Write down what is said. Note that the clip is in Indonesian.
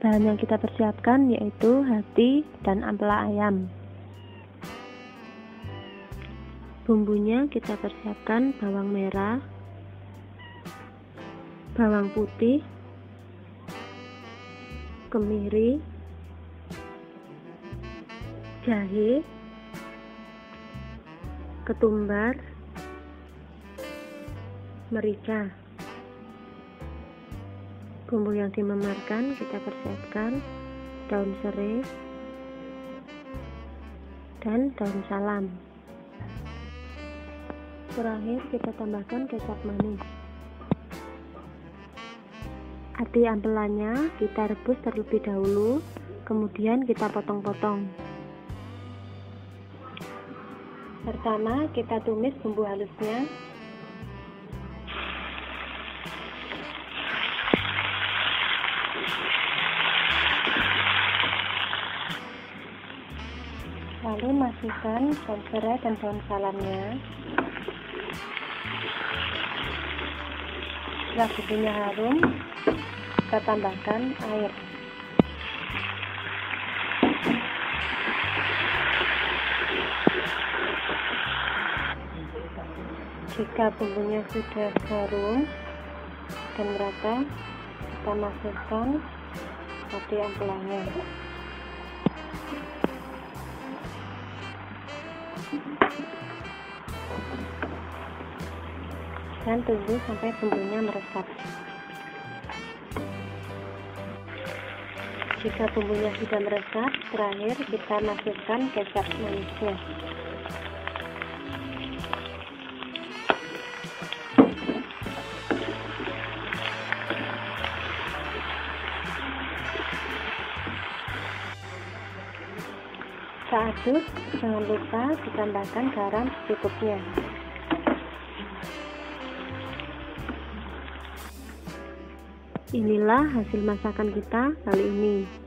Bahan yang kita persiapkan yaitu hati dan ampela ayam. Bumbunya kita persiapkan bawang merah, bawang putih, kemiri, jahe, ketumbar, merica. Bumbu yang dimemarkan kita persiapkan daun serai dan daun salam. Terakhir kita tambahkan kecap manis. Hati ampelanya kita rebus terlebih dahulu, kemudian kita potong-potong. Pertama kita tumis bumbu halusnya. Lalu masukkan daun serai dan daun salamnya. Setelah bumbunya harum, kita tambahkan air. Jika bumbunya sudah harum dan merata, kita masukkan hati ampelanya. Dan tunggu sampai bumbunya meresap. Jika bumbunya sudah meresap, terakhir kita masukkan kecap manisnya. Kita aduk, jangan lupa ditambahkan garam secukupnya. Inilah hasil masakan kita kali ini.